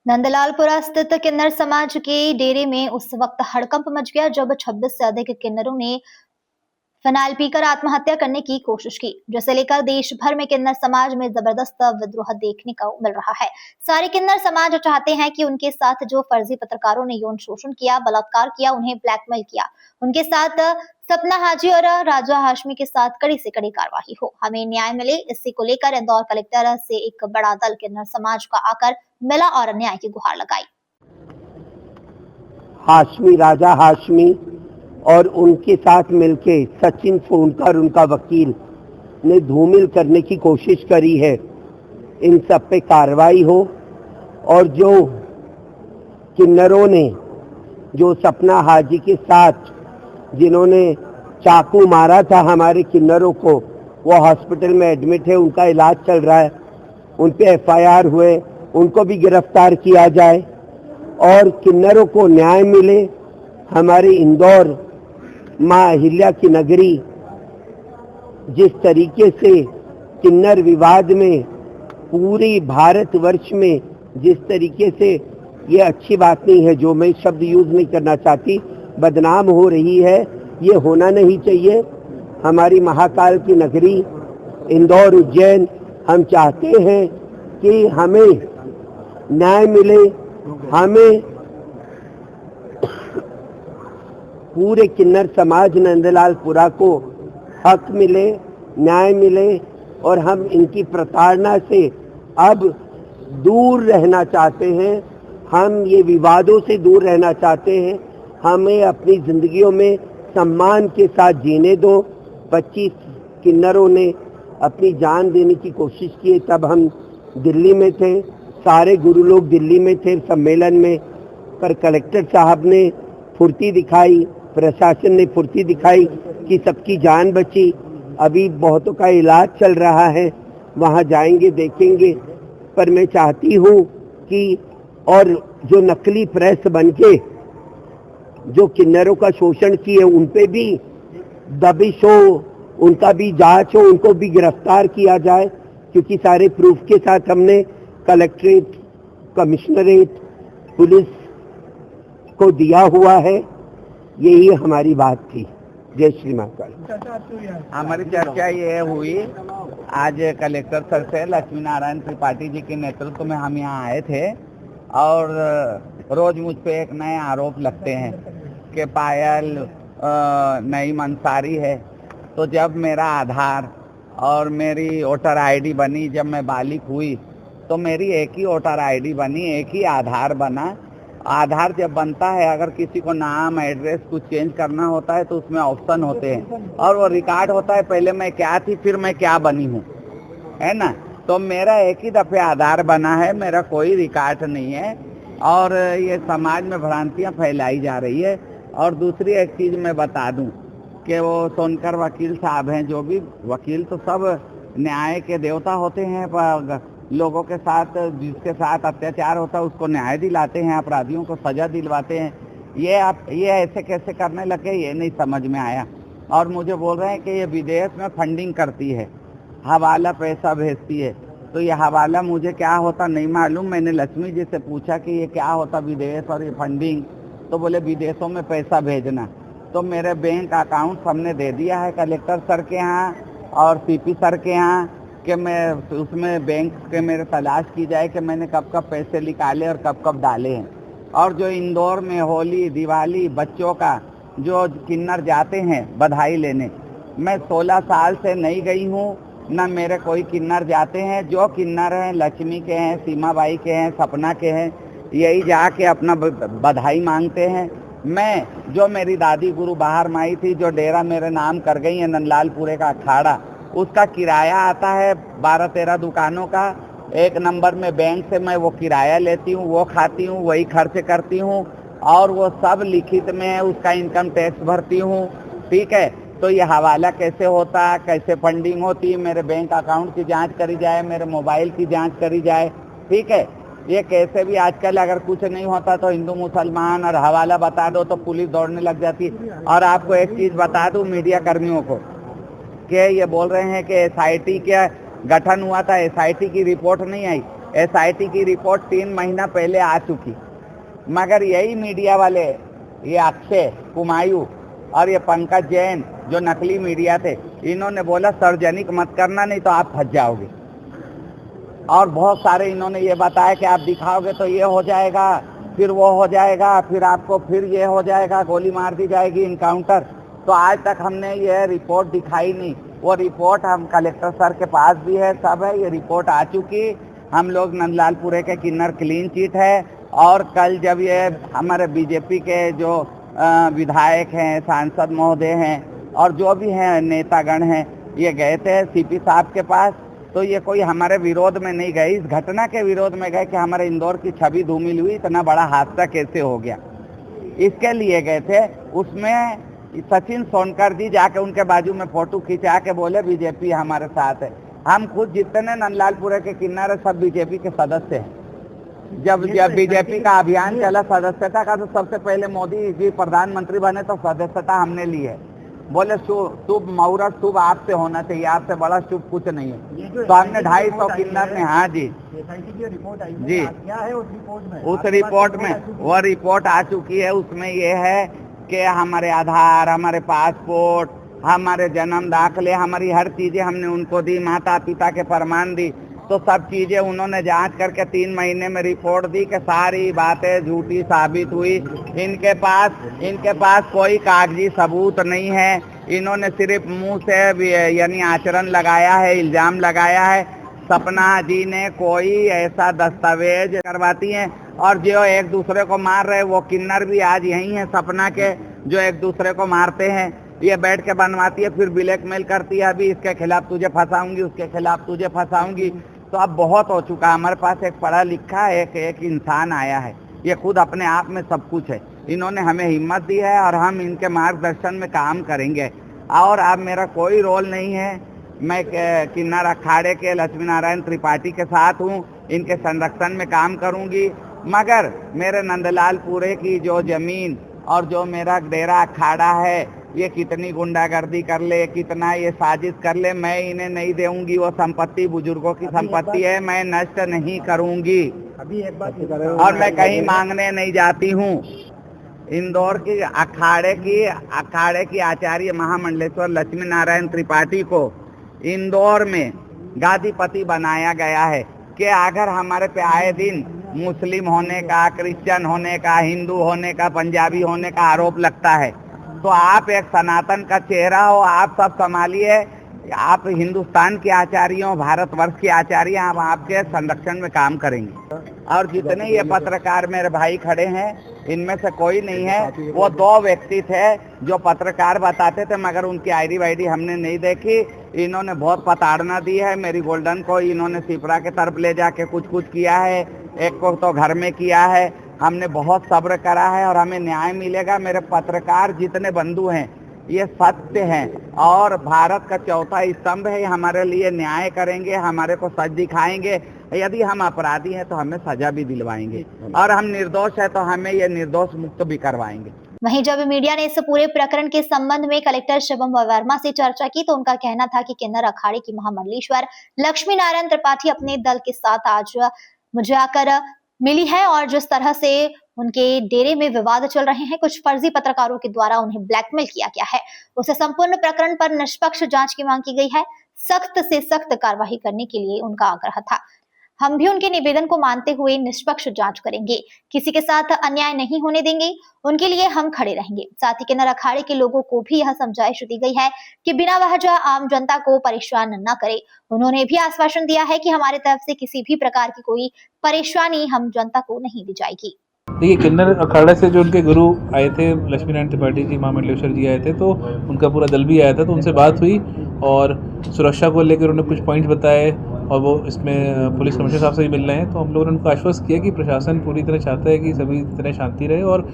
नंदलालपुरा स्थित किन्नर समाज के डेरे में उस वक्त हड़कंप मच गया जब 26 से अधिक किन्नरों ने फिनाइल पीकर आत्महत्या करने की कोशिश की, जिसे लेकर देश भर में किन्नर समाज में जबरदस्त विद्रोह देखने को मिल रहा है। सारे किन्नर समाज चाहते हैं कि उनके साथ जो फर्जी पत्रकारों ने यौन शोषण किया, बलात्कार किया, उन्हें ब्लैकमेल किया, उनके साथ सपना हाजी और राजा हाशमी के साथ कड़ी से कड़ी कार्रवाई हो, हमें न्याय मिले। इसी को लेकर इंदौर कलेक्टर से एक बड़ा दल किन्नर समाज का आकर मिला और न्याय की गुहार लगाई। हाशमी, राजा हाशमी और उनके साथ मिलके सचिन फोनकर उनका वकील ने धूमिल करने की कोशिश करी है। इन सब पे कार्रवाई हो और जो किन्नरों ने जो सपना हाजी के साथ जिन्होंने चाकू मारा था हमारे किन्नरों को, वो हॉस्पिटल में एडमिट है, उनका इलाज चल रहा है। उन पे एफआईआर हुए, उनको भी गिरफ्तार किया जाए और किन्नरों को न्याय मिले। हमारे इंदौर माँ अहिल्या की नगरी जिस तरीके से किन्नर विवाद में पूरी भारतवर्ष में जिस तरीके से, ये अच्छी बात नहीं है, जो मैं शब्द यूज नहीं करना चाहती, बदनाम हो रही है, ये होना नहीं चाहिए। हमारी महाकाल की नगरी इंदौर उज्जैन, हम चाहते हैं कि हमें न्याय मिले, हमें पूरे किन्नर समाज नंदलालपुरा को हक मिले, न्याय मिले और हम इनकी प्रताड़ना से अब दूर रहना चाहते हैं। हम ये विवादों से दूर रहना चाहते हैं। हमें अपनी जिंदगियों में सम्मान के साथ जीने दो। 25 किन्नरों ने अपनी जान देने की कोशिश की, तब हम दिल्ली में थे, सारे गुरु लोग दिल्ली में थे सम्मेलन में, पर कलेक्टर साहब ने फुर्ती दिखाई, प्रशासन ने फुर्ती दिखाई कि सबकी जान बची। अभी बहुतों का इलाज चल रहा है, वहाँ जाएंगे देखेंगे। पर मैं चाहती हूँ कि और जो नकली प्रेस बनके जो किन्नरों का शोषण किए उन पे भी दबिश हो, उनका भी जांच हो, उनको भी गिरफ्तार किया जाए, क्योंकि सारे प्रूफ के साथ हमने कलेक्ट्रेट, कमिश्नरेट, पुलिस को दिया हुआ है। यही हमारी बात थी। जय श्री महाकाल। हमारी चर्चा ये हुई, आज कलेक्टर सर से लक्ष्मी नारायण त्रिपाठी जी के नेतृत्व में हम यहाँ आए थे और रोज मुझ पे एक नए आरोप लगते हैं कि पायल नईम अंसारी है। तो जब मेरा आधार और मेरी वोटर आईडी बनी, जब मैं बालिग हुई तो मेरी एक ही वोटर आईडी बनी, एक ही आधार बना। आधार जब बनता है, अगर किसी को नाम एड्रेस कुछ चेंज करना होता है तो उसमें ऑप्शन होते हैं और वो रिकॉर्ड होता है पहले मैं क्या थी फिर मैं क्या बनी हूँ, है ना। तो मेरा एक ही दफे आधार बना है, मेरा कोई रिकॉर्ड नहीं है और ये समाज में भ्रांतियाँ फैलाई जा रही है। और दूसरी एक चीज़ मैं बता दूं कि वो सोनकर वकील साहब हैं, जो भी वकील तो सब न्याय के देवता होते हैं, पर लोगों के साथ जिसके साथ अत्याचार होता है उसको न्याय दिलाते हैं, अपराधियों को सजा दिलवाते हैं। ये ऐसे कैसे करने लगे ये नहीं समझ में आया। और मुझे बोल रहे हैं कि ये विदेश में फंडिंग करती है, हवाला पैसा भेजती है। तो ये हवाला मुझे क्या होता नहीं मालूम। मैंने लक्ष्मी जी से पूछा कि ये क्या होता विदेश और ये फंडिंग, तो बोले विदेशों में पैसा भेजना। तो मेरे बैंक अकाउंट हमने दे दिया है कलेक्टर सर के यहाँ और सीपी सर के यहाँ कि मैं उसमें बैंक के मेरे तलाश की जाए कि मैंने कब कब पैसे निकाले और कब कब डाले हैं। और जो इंदौर में होली दिवाली बच्चों का जो किन्नर जाते हैं बधाई लेने, मैं 16 साल से नहीं गई हूँ, न मेरे कोई किन्नर जाते हैं। जो किन्नर हैं लक्ष्मी के हैं, सीमा बाई के हैं, सपना के हैं, यही जाके अपना बधाई मांगते हैं। मैं जो मेरी दादी गुरु बाहर माई थी, जो डेरा मेरे नाम कर गई है नंदलालपुरे का अखाड़ा, उसका किराया आता है 12-13 दुकानों का। एक नंबर में बैंक से मैं वो किराया लेती हूँ, वो खाती हूँ, वही खर्च करती हूँ और वो सब लिखित में है, उसका इनकम टैक्स भरती हूँ। ठीक है, तो ये हवाला कैसे होता, कैसे फंडिंग होती, मेरे बैंक अकाउंट की जांच करी जाए, मेरे मोबाइल की जांच करी जाए। ठीक है, ये कैसे भी आजकल अगर कुछ नहीं होता तो हिंदू मुसलमान और हवाला बता दो तो पुलिस दौड़ने लग जाती। और आपको एक चीज़ बता दूं मीडिया कर्मियों को कि ये बोल रहे हैं कि एसआईटी का गठन हुआ था, एसआईटी की रिपोर्ट नहीं आई। एसआईटी की रिपोर्ट 3 महीना पहले आ चुकी, मगर यही मीडिया वाले, ये अक्षय कुमायूं और ये पंकज जैन जो नकली मीडिया थे, इन्होंने बोला सार्वजनिक मत करना नहीं तो आप फंस जाओगे। और बहुत सारे इन्होंने ये बताया कि आप दिखाओगे तो ये हो जाएगा, फिर वो हो जाएगा, फिर आपको फिर ये हो जाएगा, गोली मार दी जाएगी, इनकाउंटर। तो आज तक हमने ये रिपोर्ट दिखाई नहीं। वो रिपोर्ट हम कलेक्टर सर के पास भी है, सब है, ये रिपोर्ट आ चुकी। हम लोग नंदलालपुरे के किन्नर क्लीन चिट है। और कल जब ये हमारे बीजेपी के जो विधायक हैं, सांसद महोदय हैं और जो भी हैं नेतागण हैं, ये गए थे सीपी साहब के पास, तो ये कोई हमारे विरोध में नहीं गए, इस घटना के विरोध में गए कि हमारे इंदौर की छवि धूमिल हुई, इतना बड़ा हादसा कैसे हो गया, इसके लिए गए थे। उसमें सचिन सोनकर जी जाके उनके बाजू में फोटो खिंचा के बोले बीजेपी हमारे साथ है। हम खुद जितने नंदलालपुरे के किन्नर है सब बीजेपी के सदस्य हैं। जब बीजेपी का अभियान चला सदस्यता का, तो सबसे पहले मोदी जी प्रधानमंत्री बने तो सदस्यता हमने ली है। बोले शुभ मुहूर्त शुभ आपसे होना चाहिए, आपसे बड़ा शुभ कुछ नहीं है। तो हमने 250 किन्नर ने, हाँ जी रिपोर्ट आई जी, क्या है उस रिपोर्ट में? उस रिपोर्ट में वो रिपोर्ट आ चुकी है। उसमें ये है कि हमारे आधार, हमारे पासपोर्ट, हमारे जन्म दाखिले, हमारी हर चीजें हमने उनको दी, माता पिता के प्रमाण दी। तो सब चीजें उन्होंने जांच करके 3 महीने में रिपोर्ट दी कि सारी बातें झूठी साबित हुई। इनके पास कोई कागजी सबूत नहीं है। इन्होंने सिर्फ मुंह से यानी आचरण लगाया है, इल्जाम लगाया है। सपना जी ने कोई ऐसा दस्तावेज करवाती हैं। और जो एक दूसरे को मार रहे वो किन्नर भी आज यही हैं सपना के, जो एक दूसरे को मारते हैं। ये बैठ के बनवाती है, फिर ब्लैकमेल करती है, अभी इसके खिलाफ तुझे फंसाऊंगी, उसके खिलाफ तुझे फंसाऊंगी। तो अब बहुत हो चुका। हमारे पास एक पढ़ा लिखा एक इंसान आया है, ये खुद अपने आप में सब कुछ है। इन्होंने हमें हिम्मत दी है और हम इनके मार्गदर्शन में काम करेंगे। और अब मेरा कोई रोल नहीं है, मैं किन्नर अखाड़े के लक्ष्मी नारायण त्रिपाठी के साथ हूँ, इनके संरक्षण में काम करूँगी। मगर मेरे नंदलालपुरे की जो जमीन और जो मेरा डेरा अखाड़ा है, ये कितनी गुंडागर्दी कर ले, कितना ये साजिश कर ले, मैं इन्हें नहीं दूंगी। वो संपत्ति बुजुर्गों की संपत्ति है, मैं नष्ट नहीं करूंगी। अभी एक बात और मैं कहीं मांगने नहीं जाती हूँ। इंदौर की अखाड़े की आचार्य महामंडलेश्वर लक्ष्मी नारायण त्रिपाठी को इंदौर में गादीपति बनाया गया है कि अगर हमारे पे आए दिन मुस्लिम होने का, क्रिश्चियन होने का, हिंदू होने का, पंजाबी होने का आरोप लगता है, तो आप एक सनातन का चेहरा हो, आप सब संभालिए। आप हिंदुस्तान के आचार्य हो, भारतवर्ष के आचार्य, हम आपके संरक्षण में काम करेंगे। और जितने ये पत्रकार मेरे भाई खड़े हैं, इनमें से कोई नहीं है। वो 2 व्यक्ति थे जो पत्रकार बताते थे, मगर उनकी आईडी वाईडी हमने नहीं देखी। इन्होंने बहुत प्रताड़ना दी है। मेरी गोल्डन को इन्होंने सिपरा के तरफ ले जाके कुछ किया है, एक को तो घर में किया है। हमने बहुत सब्र करा है और हमें न्याय मिलेगा। मेरे पत्रकार जितने बंधु हैं ये सत्य हैं और भारत का चौथा स्तंभ है। हमारे लिए न्याय करेंगे, हमारे को सच दिखाएंगे। यदि हम अपराधी हैं तो हमें सजा भी दिलवाएंगे, और हम निर्दोष है तो हमें ये निर्दोष मुक्त भी करवाएंगे। वहीं जब मीडिया ने इस पूरे प्रकरण के संबंध में कलेक्टर शिवम वर्मा से चर्चा की, तो उनका कहना था कि किन्नर अखाड़े की महामंडलेश्वर लक्ष्मी नारायण त्रिपाठी अपने दल के साथ आज मुझे आकर मिली है और जिस तरह से उनके डेरे में विवाद चल रहे हैं, कुछ फर्जी पत्रकारों के द्वारा उन्हें ब्लैकमेल किया गया है, उसे संपूर्ण प्रकरण पर निष्पक्ष जांच की मांग की गई है। सख्त से सख्त कार्रवाई करने के लिए उनका आग्रह था। हम भी उनके निवेदन को मानते हुए निष्पक्ष जांच करेंगे, किसी के साथ अन्याय नहीं होने देंगे, उनके लिए हम खड़े रहेंगे। साथ ही किन्नर अखाड़े के लोगों को भी यह समझाइश दी गई है कि बिना वजह आम जनता को परेशान न करे। उन्होंने भी आश्वासन दिया है कि हमारी तरफ से किसी भी प्रकार की कोई परेशानी हम जनता को नहीं दी जाएगी। देखिए, किन्नर अखाड़ा से जो उनके गुरु आए थे, लक्ष्मी नारायण त्रिपाठी जी महामंडलेश्वर जी आए थे, तो उनका पूरा दल भी आया था। तो उनसे बात हुई और सुरक्षा को लेकर उन्होंने कुछ पॉइंट्स बताए और वो इसमें पुलिस कमिश्नर साहब से भी मिल रहे हैं। तो हम लोगों ने उनको आश्वस्त किया कि प्रशासन पूरी तरह चाहता है कि सभी तरह शांति रहे और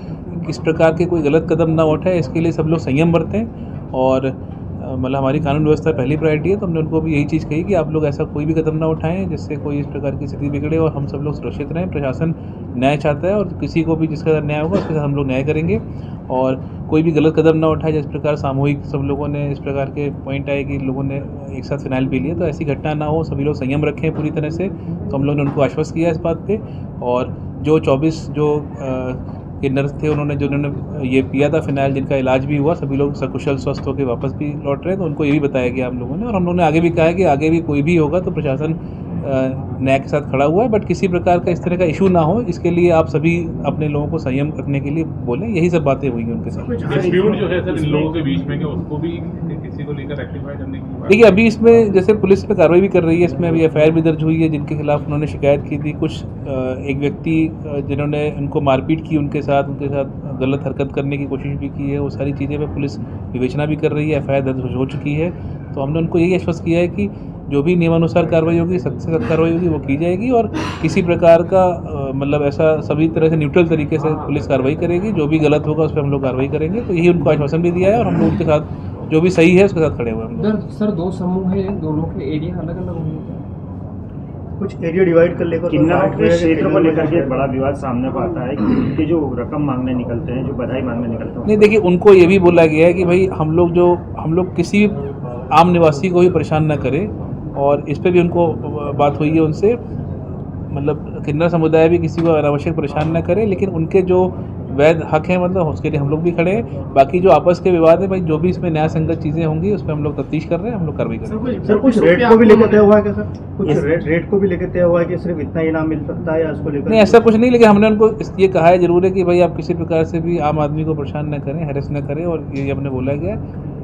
इस प्रकार के कोई गलत कदम ना उठाए, इसके लिए सब लोग संयम बरतें। और मतलब हमारी कानून व्यवस्था पहली प्रायोरिटी है, तो हमने उनको भी यही चीज़ कही कि आप लोग ऐसा कोई भी कदम ना उठाएं जिससे कोई इस प्रकार की स्थिति बिगड़े और हम सब लोग सुरक्षित रहें। प्रशासन न्याय चाहता है और किसी को भी जिसका न्याय होगा उसके साथ हम लोग न्याय करेंगे और कोई भी गलत कदम ना उठाए। जिस प्रकार सामूहिक सब लोगों ने इस प्रकार के पॉइंट आए कि लोगों ने एक साथ फिनाइल पी लिया, तो ऐसी घटना ना हो, सभी लोग संयम रखें पूरी तरह से। तो हम लोग ने उनको आश्वस्त किया इस बात पे। और जो 24 जो के नर्स थे जिन्होंने ये पिया था फिनाइल, जिनका इलाज भी हुआ, सभी लोग सकुशल स्वस्थ होकर वापस भी लौट रहे हैं। तो उनको ये भी बताया गया हम लोगों ने, और हम लोगों ने आगे भी कहा है कि आगे भी कोई भी होगा तो प्रशासन न्याय के साथ खड़ा हुआ है, बट किसी प्रकार का इस तरह का इशू ना हो, इसके लिए आप सभी अपने लोगों को संयम रखने के लिए बोलें। यही सब बातें हुई हैं उनके साथ। डिस्प्यूट जो है सर इन लोगों के बीच में, कि उसको भी किसी को लेकर रेक्टिफाई करने की बात। देखिए, अभी इसमें जैसे पुलिस पे कार्रवाई भी कर रही है, इसमें अभी एफआईआर भी दर्ज हुई है जिनके खिलाफ उन्होंने शिकायत की थी। कुछ एक व्यक्ति जिन्होंने उनको मारपीट की, उनके साथ गलत हरकत करने की कोशिश भी की है, वो सारी चीज़ें पे पुलिस विवेचना भी कर रही है, एफआईआर दर्ज हो चुकी है। तो हमने उनको यही आश्वस्त किया है कि जो भी नियमानुसार कार्रवाई होगी, सख्त से सख्त कार्रवाई होगी, वो की जाएगी और किसी प्रकार का मतलब ऐसा सभी तरह से न्यूट्रल तरीके से पुलिस कार्रवाई करेगी। जो भी गलत होगा उस पर हम लोग कार्रवाई करेंगे। तो यही उनको आश्वासन भी दिया है और हम लोग उनके साथ जो भी सही है उसके साथ खड़े हुए हैं। सर, दो समूह हैं, दोनों के एरिया अलग अलग होंगे, कुछ एरिया डिवाइड कर लेकर किन्नरों के क्षेत्र को लेकर के एक बड़ा विवाद सामने को आता है कि उनके जो रकम मांगने निकलते हैं, जो बधाई मांगने निकलते हैं। नहीं, देखिए, उनको ये भी बोला गया है कि भाई हम लोग किसी आम निवासी को भी परेशान ना करें, और इस पर भी उनको बात हुई है उनसे। मतलब किन्नर समुदाय भी किसी को अनावश्यक परेशान ना करे, लेकिन उनके जो वैध हक हैं, मतलब उसके लिए हम लोग भी खड़े हैं। बाकी जो आपस के विवाद है भाई, जो भी इसमें न्याय संगत चीज़ें होंगी उस पर हम लोग तफ्तीश कर रहे हैं, हम लोग कार्रवाई करेंगे। सर, कुछ रेट को भी लेकर तय हुआ है क्या सर? कुछ रेट को भी लेकर तय हुआ है कि सिर्फ इतना इनाम मिल सकता है या उसको लेकर? नहीं, ऐसा कुछ नहीं, लेकिन हमने उनको ये कहा है जरूर है कि भाई आप किसी प्रकार से भी आम आदमी को परेशान न करें, हैरेस न करें, और ये हमने बोला गया,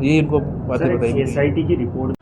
यही इनको बातें बताई। SIT की रिपोर्ट